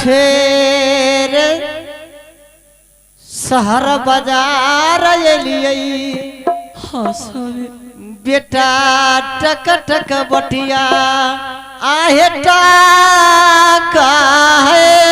फेर शहर बाजार एलियै बेटा टक टक बटिया आहे टाका है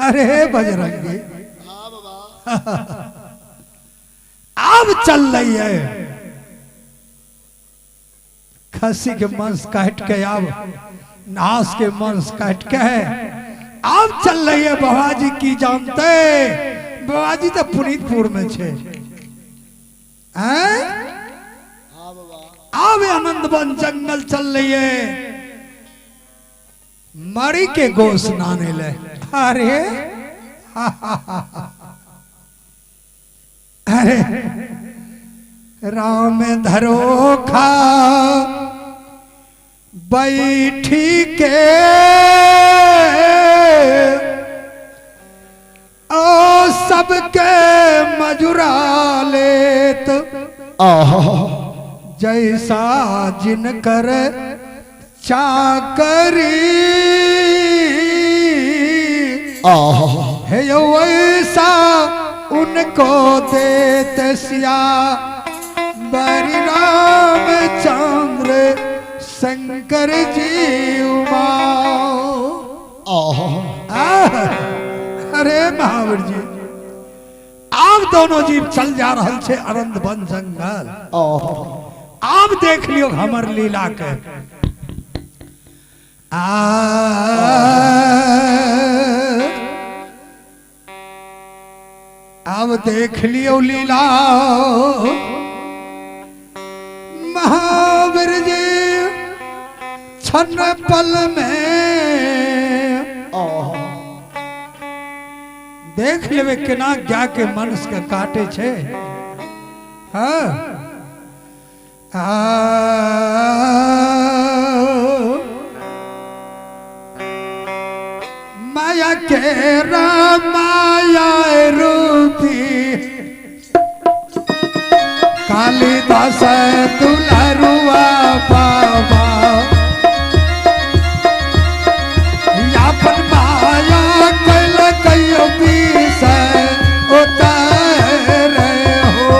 अरे बजरंगी हाँ बाबा। अब चल रही है खसी के मांस काट के, अब नास के मांस काट के अब चल रही है बाबाजी की जानते। बाबाजी तो पुनीतपुर में छे हैं? हाँ बाबा। अब आनंदवन जंगल चल रही है मरी के गोश नाने ले। अरे अरे राम धरोखा बैठी के ओ सबके मजुरा लेत जैसा जिनकर चाकरी है वैसा उनको देते सिया बरी रामचंद्र शंकर जी उमा। अरे महावीर जी आप दोनों जीव चल जा रहा छे अरंधवन जंगल। आप देख लियो हमर लीला के। अब देख लियो लीला महावीर जी छन पल में देख लेवे केना क्या के मनुष्य के काटे छे। हाँ माया के रामाया रूपी कालिदास दुलारुआ बाबा यापन माया कल कयो बीस उतार हो।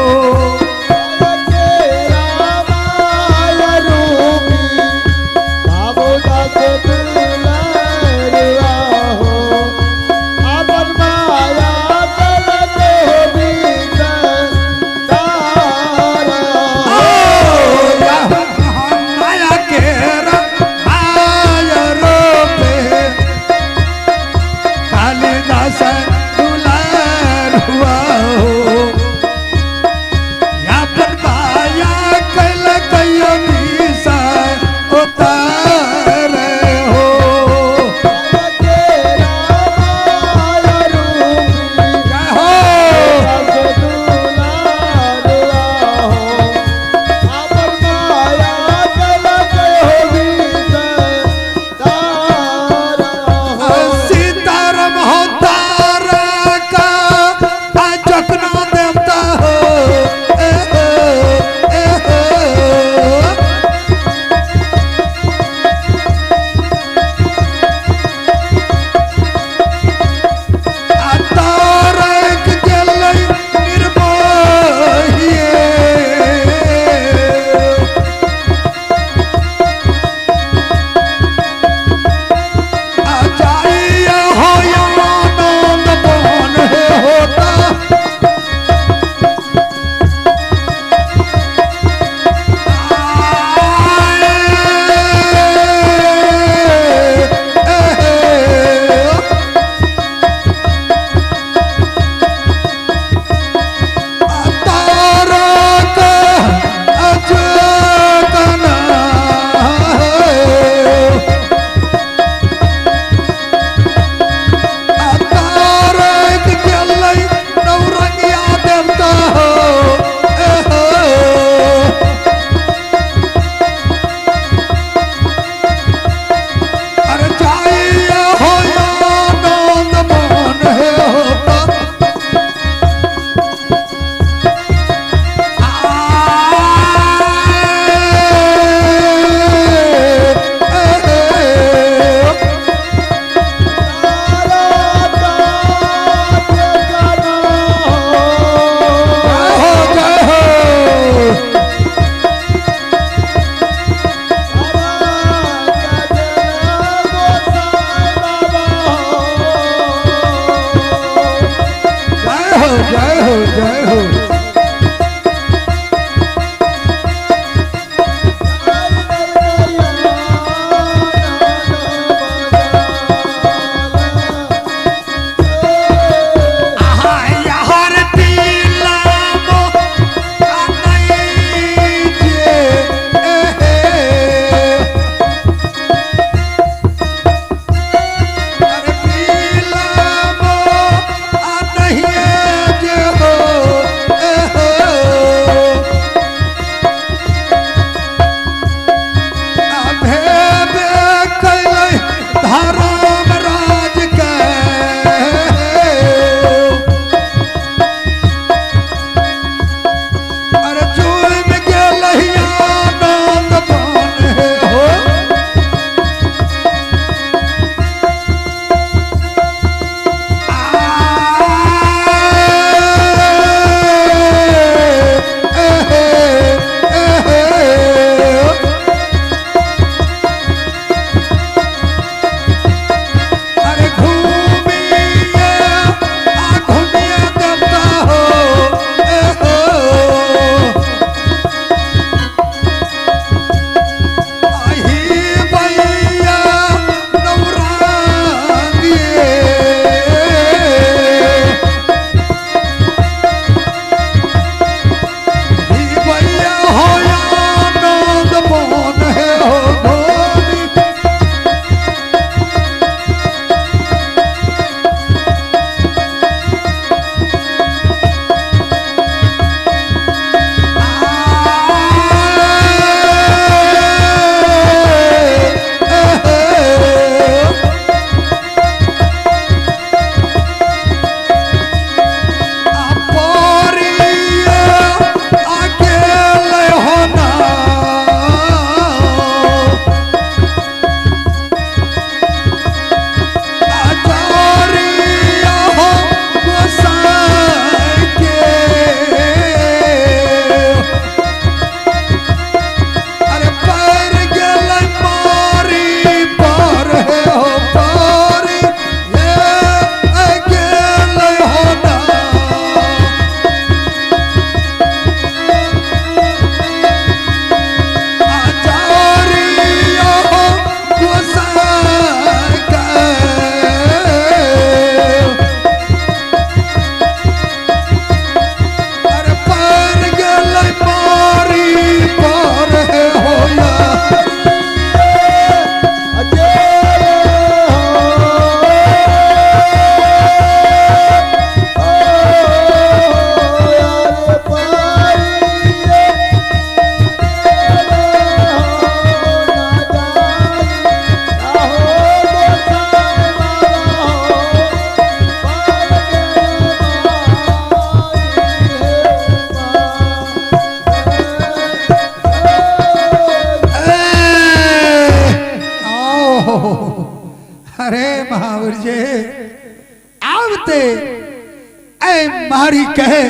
ऐ मारी कहे,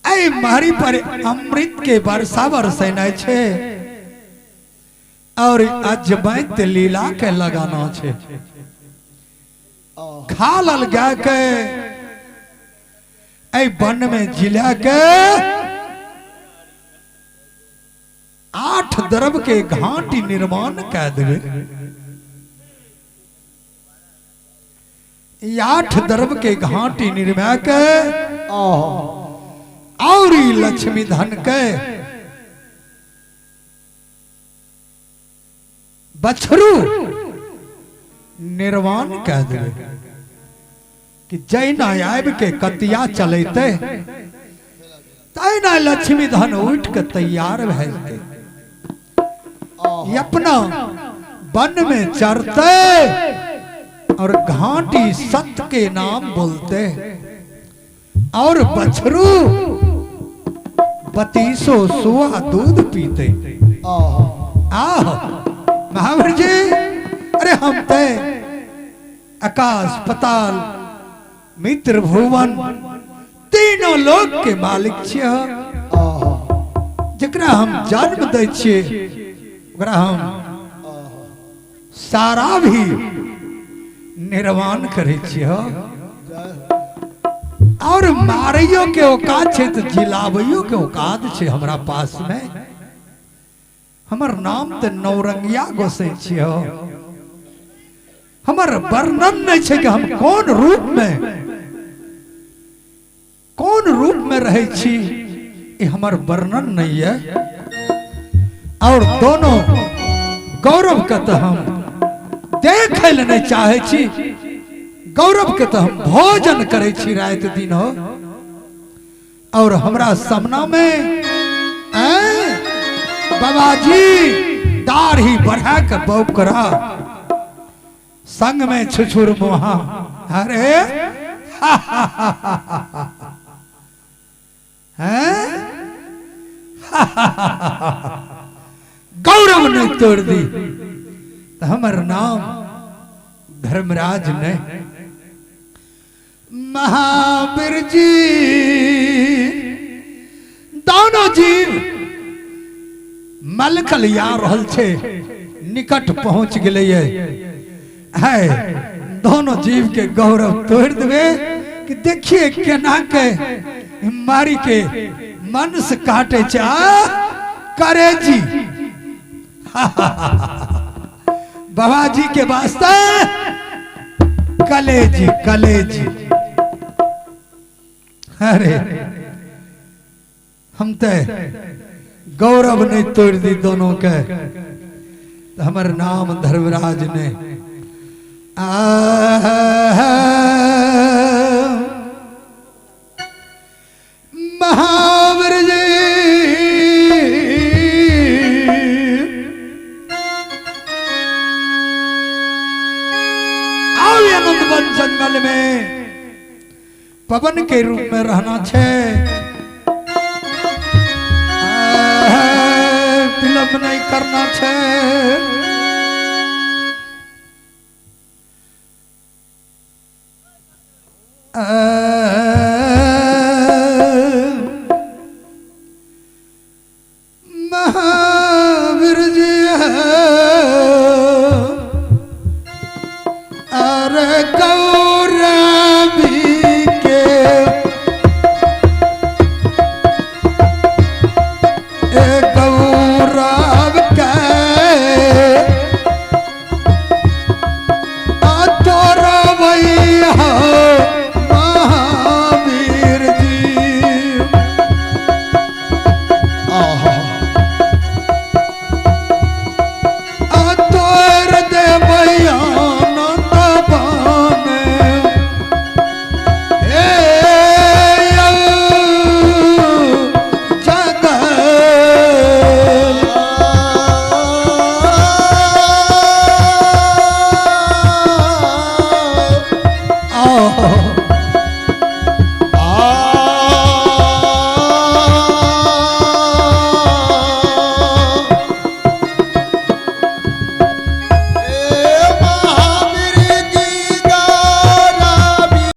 ऐ मारी पर अमृत के वर्षा बरसेनाय छे और अजबैत लीला के लगाना छे। खा लल गाय के ऐ वन में जिला के 8 द्रव के घाटी निर्माण कर देवे। 8 द्रव के घाटी निर्माण के और लक्ष्मी धन के बछरू निर्वाण कह देवे कि जैना आब के कतिया चलते तैना लक्ष्मी धन उठ के तैयार भैलते अपना वन में चरते और घाटी सत्य के नाम बोलते और बछरू 3200 सुआ दूध पीते। आह महावीर जी, अरे हम ते आकाश पताल मित्र भुवन तीनों लोक के मालिक छियै। जकरा हम जन्म दै छियै ओकरा हम सारा भी निर्वाण करे छियै और मारियो के औकात छे तो जिलाबियो के औकात छे हमरा पास में। हमर नाम तो नौरंगिया गोसे छियै। हमर वर्णन नहीं छे कि हम कौन रूप में रहे छी, ये हमर वर्णन नहीं है। और दोनों गौरव के तो हम देखे ले नहीं चाहे छी, गौरव के तो हम भोजन करे छी रात दिन हो। और हमरा सामना में बाबा जी दाढ़ी बढ़ा के बौकरा संग में छुछुर मोहा। अरे गौरव ने तोड़ दी तो हमर नाम धर्मराज ने। महावीर जी दोनों जीव मलखल या रहल छे, निकट पहुंच गए है। दोनों जीव के गौरव तोड़ देवे कि देखिए केना के मारी के मन से काटे चा करे जी। बाबा जी के वास्ते कलेजी कलेजी। अरे हम ते गौरव नहीं तोड़ दी दोनों के तो हमारे नाम धर्मराज ने। महावीर जी आनंदवन जंगल में पवन के रूप में रहना छे। विलंब नहीं करना छे।